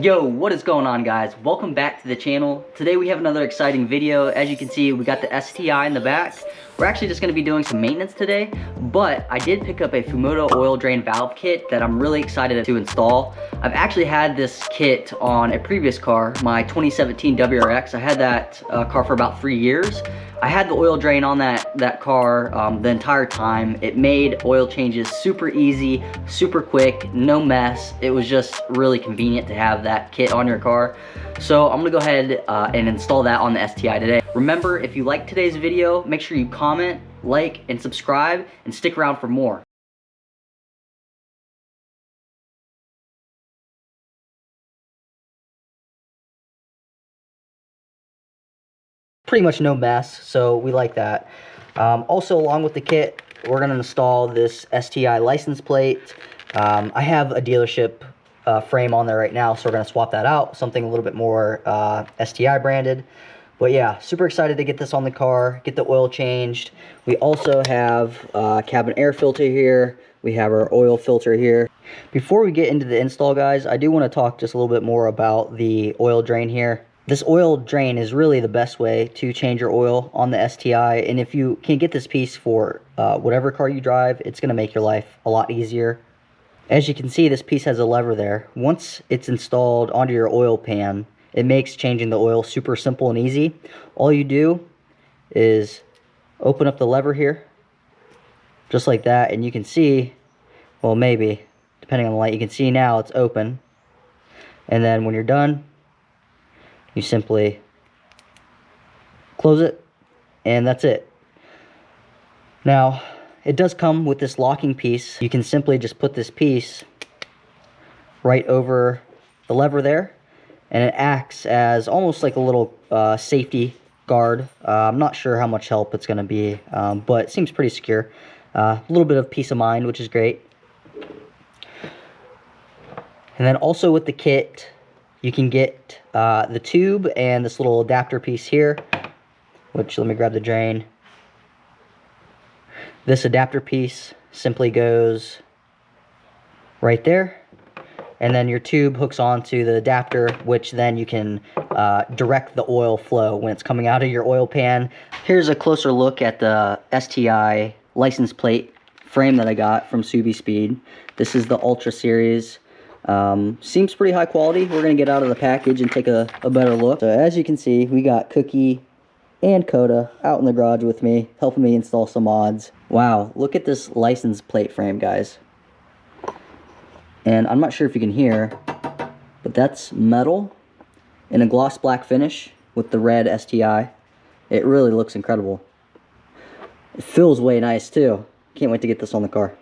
Yo, what is going on, guys? Welcome back to the channel. Today we have another exciting video. As you can see, we got the STI in the back. We're actually just going to be doing some maintenance today, but I did pick up a Fumoto Oil Drain Valve kit that I'm really excited to install. I've actually had this kit on a previous car, my 2017 WRX. I had that car for about 3 years. I had the oil drain on that car the entire time. It made oil changes super easy, super quick, no mess. It was just really convenient to have that kit on your car. So I'm gonna go ahead and install that on the STI today. Remember, if you like today's video, make sure you comment, like, and subscribe, and stick around for more. Pretty much no mess, so we like that. Also, along with the kit, we're going to install this STI license plate. I have a dealership frame on there right now, so we're going to swap that out, something a little bit more STI branded. But yeah, super excited to get this on the car, get the oil changed. We also have cabin air filter here. We have our oil filter here. Before we get into the install, guys, I do want to talk just a little bit more about the oil drain here. This oil drain is really the best way to change your oil on the STI, and if you can get this piece for whatever car you drive, it's going to make your life a lot easier. As you can see, this piece has a lever there. Once it's installed onto your oil pan, it makes changing the oil super simple and easy. All you do is open up the lever here, just like that, and you can see, well, maybe, depending on the light, you can see now it's open. And then when you're done, you simply close it, and that's it. Now, it does come with this locking piece. You can simply just put this piece right over the lever there, and it acts as almost like a little safety guard. I'm not sure how much help it's going to be, but it seems pretty secure. A little bit of peace of mind, which is great. And then also with the kit, you can get the tube and this little adapter piece here, which, let me grab the drain. This adapter piece simply goes right there, and then your tube hooks onto the adapter, which then you can direct the oil flow when it's coming out of your oil pan. Here's a closer look at the STI license plate frame that I got from Subi Speed. This is the Ultra Series. Seems pretty high quality. We're going to get out of the package and take a better look. So as you can see, we got Cookie and Coda out in the garage with me, helping me install some mods. Wow, look at this license plate frame, guys. And I'm not sure if you can hear, but that's metal in a gloss black finish with the red STI. It really looks incredible. It feels way nice too. Can't wait to get this on the car.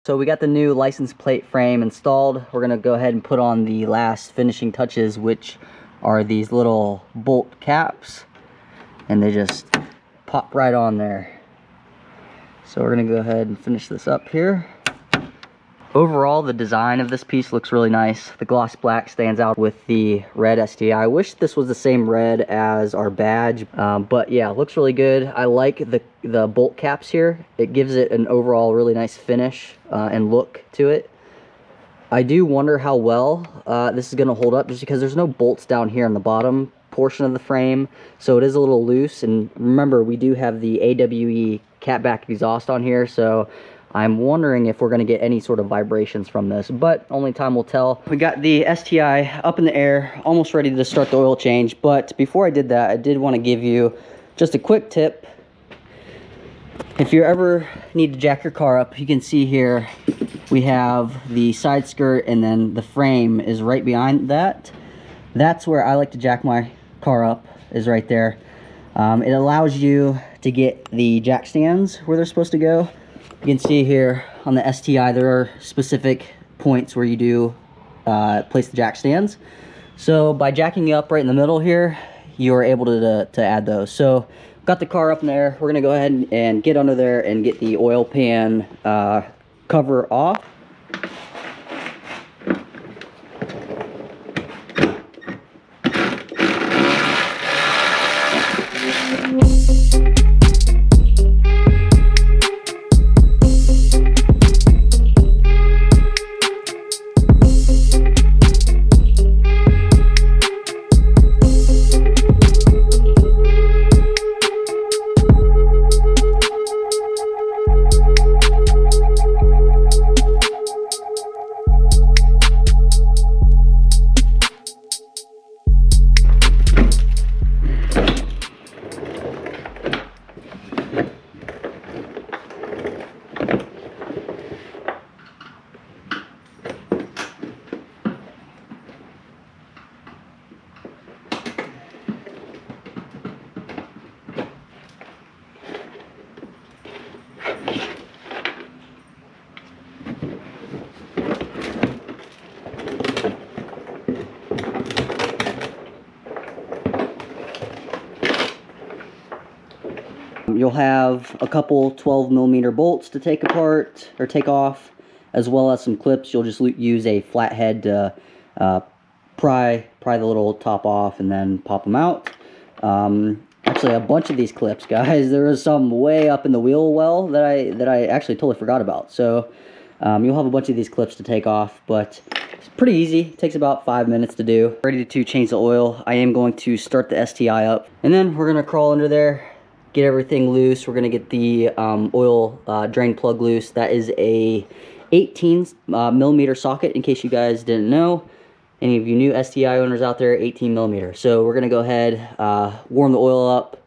So we got the new license plate frame installed. We're gonna go ahead and put on the last finishing touches, which are these little bolt caps, and they just pop right on there. So we're gonna go ahead and finish this up here. Overall, the design of this piece looks really nice. The gloss black stands out with the red STI. I wish this was the same red as our badge, but yeah, it looks really good. I like the bolt caps here. It gives it an overall really nice finish and look to it. I do wonder how well this is going to hold up, just because there's no bolts down here on the bottom portion of the frame, so it is a little loose. And remember, we do have the AWE catback exhaust on here, so I'm wondering if we're going to get any sort of vibrations from this, but only time will tell. We got the STI up in the air, almost ready to start the oil change. But before I did that, I did want to give you just a quick tip. If you ever need to jack your car up, you can see here we have the side skirt, and then the frame is right behind that. That's where I like to jack my car up, is right there. It allows you to get the jack stands where they're supposed to go. You can see here on the STI, there are specific points where you do place the jack stands. So by jacking up right in the middle here, you're able to add those. So got the car up in there. We're gonna go ahead and get under there and get the oil pan cover off. You'll have a couple 12mm bolts to take apart or take off, as well as some clips. You'll just use a flathead to pry the little top off and then pop them out. Actually, a bunch of these clips, guys. There is some way up in the wheel well that I actually totally forgot about. So you'll have a bunch of these clips to take off, but it's pretty easy. It takes about 5 minutes to do. Ready to change the oil. I am going to start the STI up, and then we're gonna crawl under there, get everything loose. We're gonna get the oil drain plug loose. That is a 18mm socket, in case you guys didn't know. Any of you new STI owners out there, 18mm. So we're gonna go ahead, warm the oil up.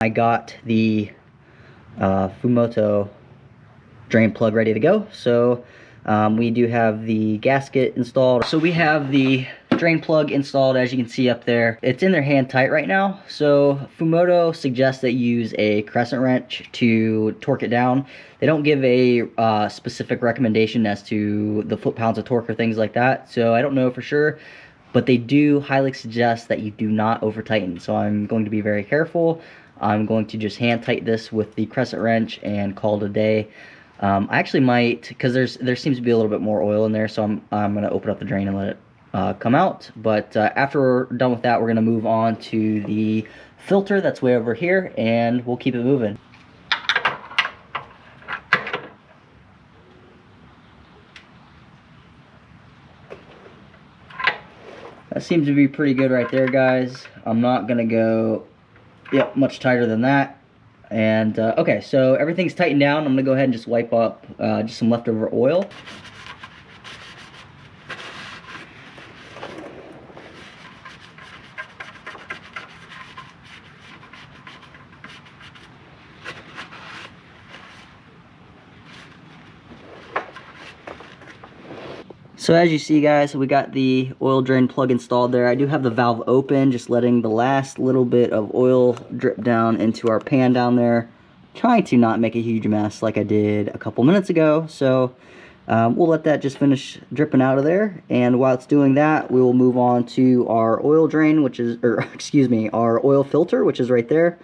I got the Fumoto drain plug ready to go. So we do have the gasket installed. So we have the drain plug installed, as you can see up there. It's in there hand tight right now. So Fumoto suggests that you use a crescent wrench to torque it down. They don't give a specific recommendation as to the foot-pounds of torque or things like that. So I don't know for sure, but they do highly suggest that you do not over tighten. So I'm going to be very careful. I'm going to just hand tighten this with the crescent wrench and call it a day. I actually might, because there seems to be a little bit more oil in there, so I'm going to open up the drain and let it come out. But after we're done with that, we're going to move on to the filter that's way over here, and we'll keep it moving. That seems to be pretty good right there, guys. I'm not going to go much tighter than that. And okay, so everything's tightened down. I'm gonna go ahead and just wipe up just some leftover oil. So as you see, guys, we got the oil drain plug installed there. I do have the valve open, just letting the last little bit of oil drip down into our pan down there. Trying to not make a huge mess like I did a couple minutes ago. So we'll let that just finish dripping out of there. And while it's doing that, we will move on to our oil drain, which is, or excuse me, our oil filter, which is right there.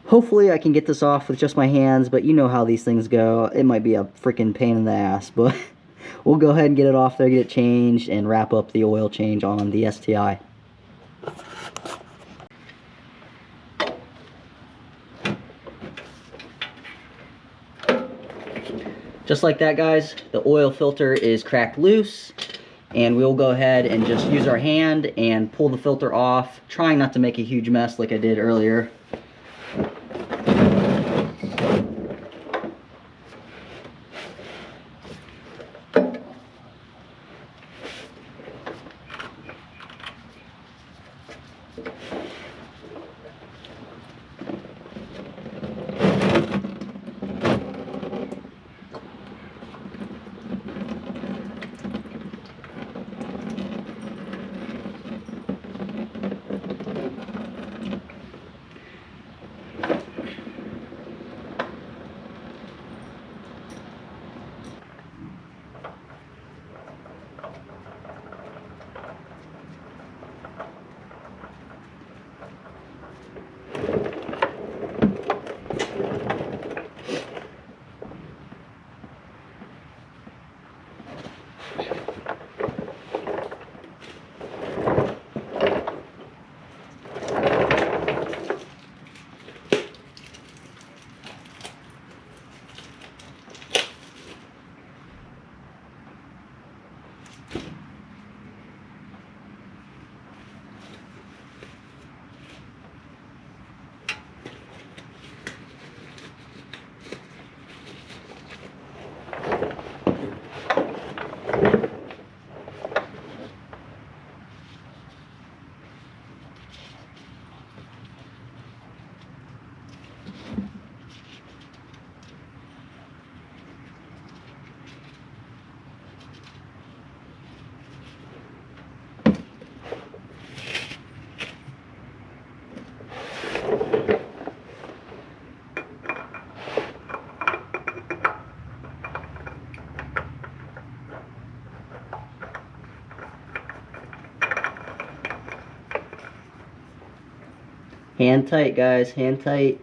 Hopefully I can get this off with just my hands, but you know how these things go. It might be a freaking pain in the ass, but we'll go ahead and get it off there, get it changed, and wrap up the oil change on the STI. Just like that, guys, the oil filter is cracked loose, and we'll go ahead and just use our hand and pull the filter off, trying not to make a huge mess like I did earlier. Hand tight, guys, hand tight.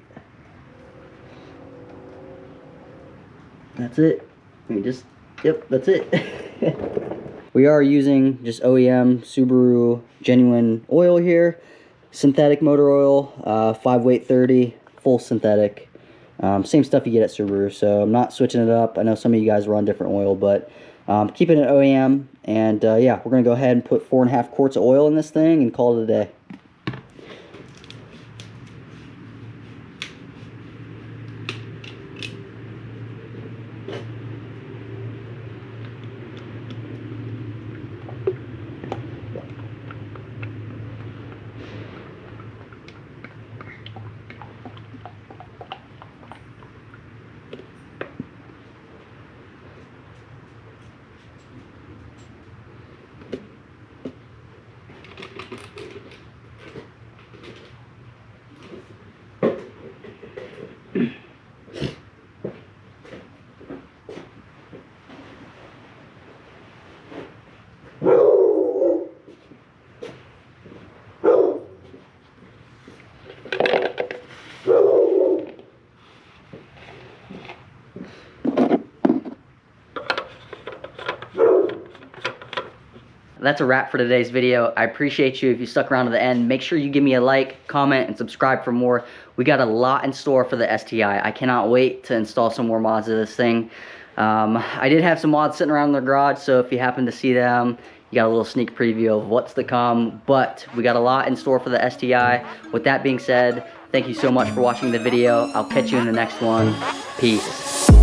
That's it. Yep, that's it. We are using just OEM Subaru genuine oil here. Synthetic motor oil, 5-weight 30, full synthetic. Same stuff you get at Subaru, so I'm not switching it up. I know some of you guys run different oil, but keeping it OEM. And yeah, we're gonna go ahead and put 4.5 quarts of oil in this thing and call it a day. That's a wrap for today's video. I appreciate you if you stuck around to the end. Make sure you give me a like, comment, and subscribe for more. We got a lot in store for the STI. I cannot wait to install some more mods of this thing. I did have some mods sitting around in the garage, so if you happen to see them, you got a little sneak preview of what's to come. But we got a lot in store for the STI. With that being said, thank you so much for watching the video. I'll catch you in the next one. Peace.